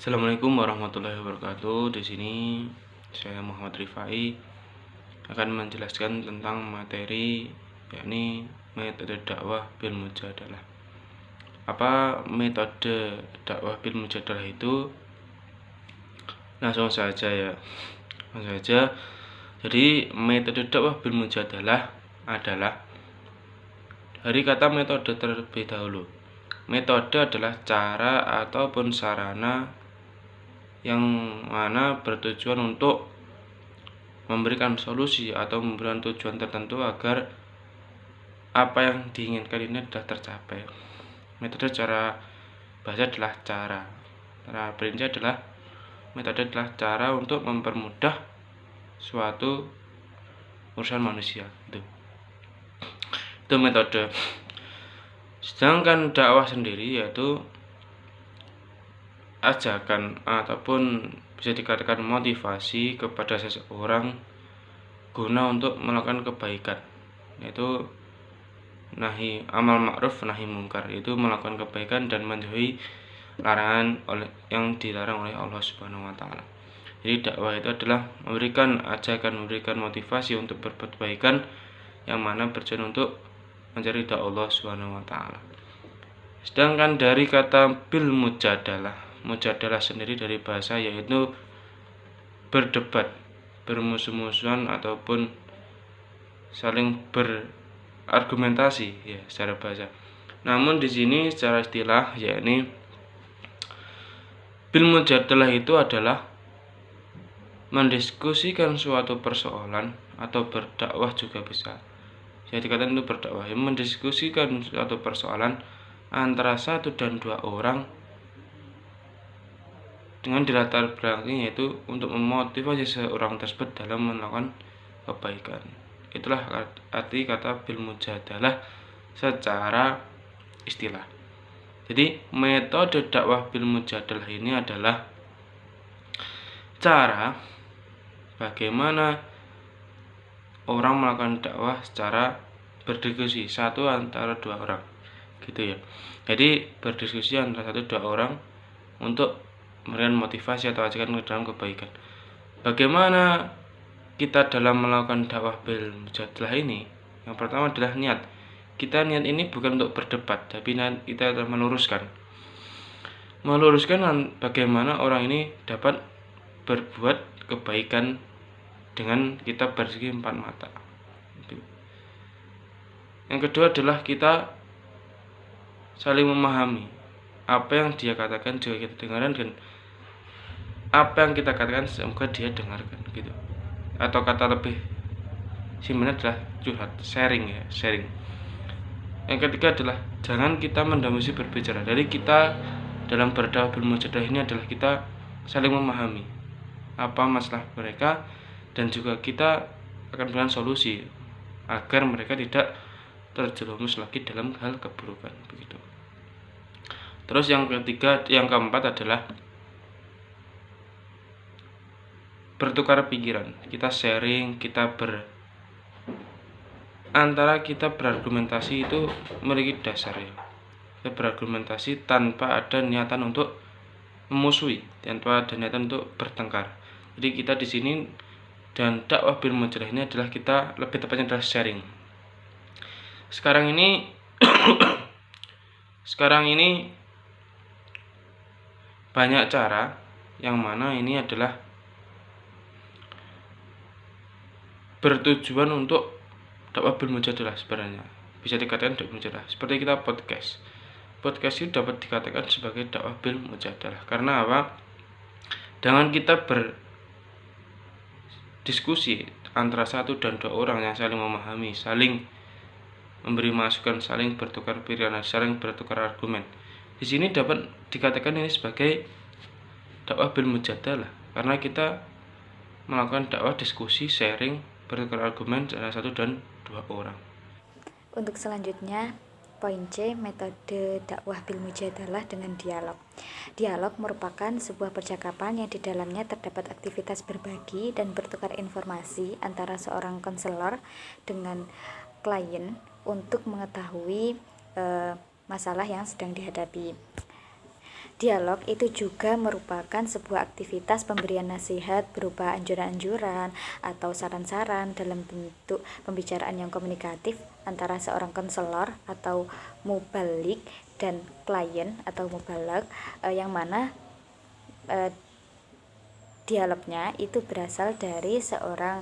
Assalamualaikum warahmatullahi wabarakatuh. Di sini saya Muhammad Rifai akan menjelaskan tentang materi yakni metode dakwah bil mujadalah. Apa metode dakwah bil mujadalah itu? Langsung saja ya. Langsung saja. Jadi metode dakwah bil mujadalah adalah dari kata metode terlebih dahulu. Metode adalah cara ataupun sarana yang mana bertujuan untuk memberikan solusi atau memberikan tujuan tertentu agar apa yang diinginkan ini sudah tercapai. Metode cara bahasa adalah cara. Cara perinci adalah metode adalah cara untuk mempermudah suatu urusan manusia. Itu metode. Sedangkan dakwah sendiri yaitu ajakan ataupun bisa dikatakan motivasi kepada seseorang guna untuk melakukan kebaikan, yaitu amal ma'ruf nahi mungkar, itu melakukan kebaikan dan menjauhi larangan yang dilarang oleh Allah Subhanahu wa taala. Jadi dakwah itu adalah memberikan ajakan, memberikan motivasi untuk berbuat kebaikan yang mana bertujuan untuk mencari ridha Allah Subhanahu wa taala. Sedangkan dari kata bil mujadalah sendiri dari bahasa yaitu berdebat, bermusuh-musuhan ataupun saling berargumentasi ya secara bahasa. Namun di sini secara istilah yakni bil mujadalah itu adalah mendiskusikan suatu persoalan atau berdakwah juga bisa. Jadi dikatakan itu berdakwah, mendiskusikan suatu persoalan antara satu dan dua orang dengan dilatar belakangi yaitu untuk memotivasi seorang tersebut dalam melakukan kebaikan. Itulah arti kata bil mujadalah secara istilah. Jadi metode dakwah bil mujadalah ini adalah cara bagaimana orang melakukan dakwah secara berdiskusi satu antara dua orang, gitu ya. Jadi berdiskusi antara satu dua orang untuk memberikan motivasi atau ajakan ke dalam kebaikan. Bagaimana kita dalam melakukan dakwah bil mujadalah ini? Yang pertama adalah niat. Kita niat ini bukan untuk berdebat, tapi kita adalah meluruskan bagaimana orang ini dapat berbuat kebaikan dengan kita bersegi empat mata. Yang kedua adalah kita saling memahami apa yang dia katakan juga kita dengarkan, dan apa yang kita katakan semoga dia dengarkan, gitu. Atau kata lebih simpelnya adalah curhat, sharing. Yang ketiga adalah jangan kita mendominasi berbicara. Dari kita dalam berdakwah bil mujadalah ini adalah kita saling memahami apa masalah mereka dan juga kita akan memberikan solusi agar mereka tidak terjerumus lagi dalam hal keburukan, begitu. Terus yang keempat adalah bertukar pikiran. Kita sharing, antara kita berargumentasi itu memiliki dasar ya. Kita berargumentasi tanpa ada niatan untuk memusuhi, tanpa ada niatan untuk bertengkar. Jadi kita di sini dan dakwah bil mujadalah ini adalah kita lebih tepatnya adalah sharing. Sekarang ini banyak cara yang mana ini adalah bertujuan untuk dakwah bil mujadalah. Sebenarnya bisa dikatakan dakwah mujadalah. Seperti kita podcast itu dapat dikatakan sebagai dakwah bil mujadalah. Karena apa? Dengan kita berdiskusi antara satu dan dua orang yang saling memahami, saling memberi masukan, saling bertukar pikiran, saling bertukar argumen, di sini dapat dikatakan ini sebagai dakwah bil mujadalah. Karena kita melakukan dakwah diskusi, sharing, bertukar argumen antara satu dan dua orang. Untuk selanjutnya, poin C, metode dakwah bil mujadalah dengan dialog. Dialog merupakan sebuah percakapan yang di dalamnya terdapat aktivitas berbagi dan bertukar informasi antara seorang konselor dengan klien untuk mengetahui masalah yang sedang dihadapi. Dialog itu juga merupakan sebuah aktivitas pemberian nasihat berupa anjuran-anjuran atau saran-saran dalam bentuk pembicaraan yang komunikatif antara seorang konselor atau mubalik dan klien atau mubalak, yang mana dialognya itu berasal dari seorang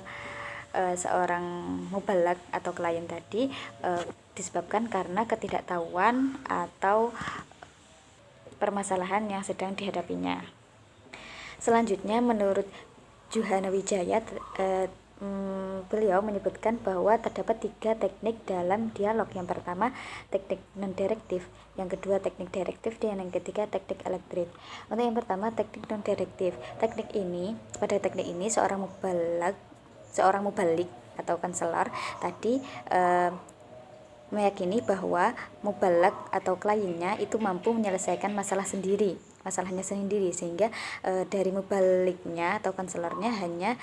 mubalak atau klien tadi, disebabkan karena ketidaktahuan atau permasalahan yang sedang dihadapinya. Selanjutnya, menurut Juhana Wijaya, beliau menyebutkan bahwa terdapat 3 teknik dalam dialog. Yang pertama, teknik non-direktif, yang kedua teknik direktif, dan yang ketiga teknik elektrik. Untuk yang pertama, teknik non-direktif. Pada teknik ini seorang mubalik atau konselor tadi meyakini bahwa mubalak atau kliennya itu mampu menyelesaikan masalahnya sendiri, sehingga dari mubaliknya atau konselornya hanya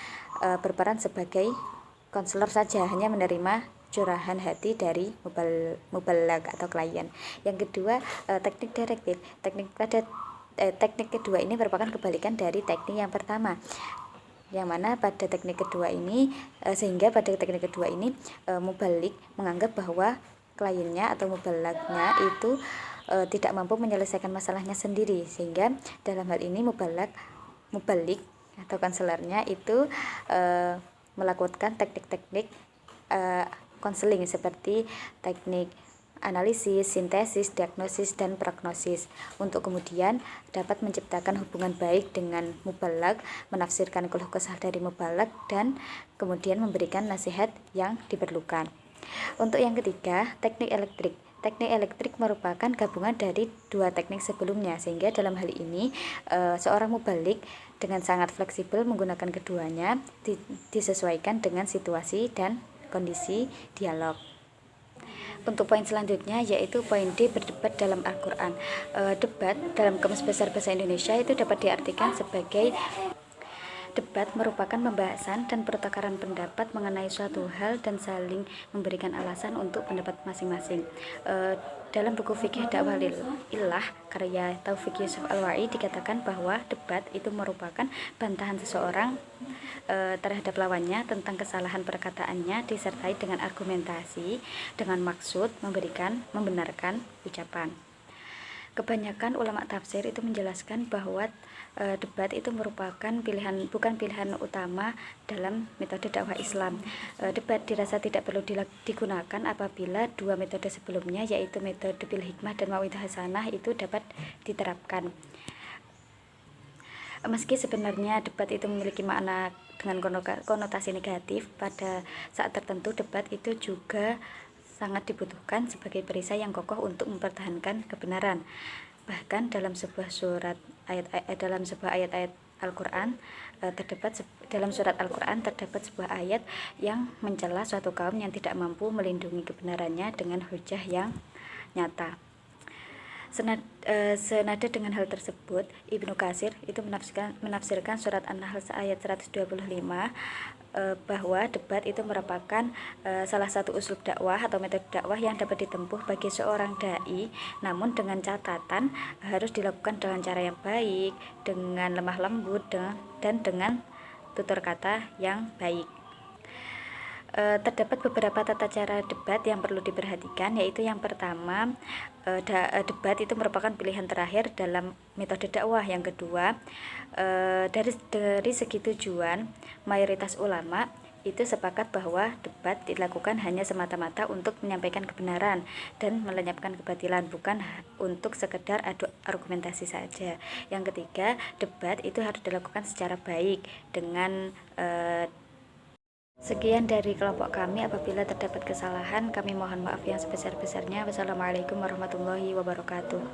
berperan sebagai konselor saja, hanya menerima curahan hati dari mubalak atau klien. Yang kedua, teknik direktif. Teknik kedua ini merupakan kebalikan dari teknik yang pertama, yang mana pada teknik kedua ini mubalik menganggap bahwa kliennya atau mubalaknya itu tidak mampu menyelesaikan masalahnya sendiri, sehingga dalam hal ini mubalik atau konselornya itu melakukan teknik-teknik konseling seperti teknik analisis, sintesis, diagnosis, dan prognosis, untuk kemudian dapat menciptakan hubungan baik dengan mubalak, menafsirkan keluh kesah dari mubalak, dan kemudian memberikan nasihat yang diperlukan. Untuk yang ketiga, teknik elektrik. Teknik elektrik merupakan gabungan dari 2 teknik sebelumnya, sehingga dalam hal ini seorang mubalik dengan sangat fleksibel menggunakan keduanya disesuaikan dengan situasi dan kondisi dialog. Untuk poin selanjutnya yaitu poin D, berdebat dalam Al-Quran. Debat dalam Kamus Besar Bahasa Indonesia itu dapat diartikan sebagai debat merupakan pembahasan dan pertukaran pendapat mengenai suatu hal dan saling memberikan alasan untuk pendapat masing-masing. Dalam buku Fikih Dakwah Ilah karya Taufik Yusuf Al-Wa'i dikatakan bahwa debat itu merupakan bantahan seseorang terhadap lawannya tentang kesalahan perkataannya, disertai dengan argumentasi dengan maksud membenarkan ucapan. Kebanyakan ulama tafsir itu menjelaskan bahwa debat itu merupakan bukan pilihan utama dalam metode dakwah Islam. Debat dirasa tidak perlu digunakan apabila 2 metode sebelumnya, yaitu metode bil hikmah dan mau'idhah hasanah, itu dapat diterapkan. Meski sebenarnya debat itu memiliki makna dengan konotasi negatif, pada saat tertentu debat itu juga sangat dibutuhkan sebagai perisai yang kokoh untuk mempertahankan kebenaran. Bahkan dalam sebuah ayat-ayat Al-Quran dalam surat Al-Quran terdapat sebuah ayat yang mencela suatu kaum yang tidak mampu melindungi kebenarannya dengan hujah yang nyata. Senada dengan hal tersebut, Ibnu Katsir itu menafsirkan surat An-Nahl ayat 125 bahwa debat itu merupakan salah satu uslub dakwah atau metode dakwah yang dapat ditempuh bagi seorang dai, namun dengan catatan harus dilakukan dengan cara yang baik, dengan lemah lembut, dan dengan tutur kata yang baik. Terdapat beberapa tata cara debat yang perlu diperhatikan, yaitu yang pertama, debat itu merupakan pilihan terakhir dalam metode dakwah. Yang kedua, dari segi tujuan, mayoritas ulama itu sepakat bahwa debat dilakukan hanya semata-mata untuk menyampaikan kebenaran dan melenyapkan kebatilan, bukan untuk sekedar adu argumentasi saja. Yang ketiga, debat itu harus dilakukan secara baik dengan Sekian dari kelompok kami. Apabila terdapat kesalahan, kami mohon maaf yang sebesar-besarnya. Wassalamualaikum warahmatullahi wabarakatuh.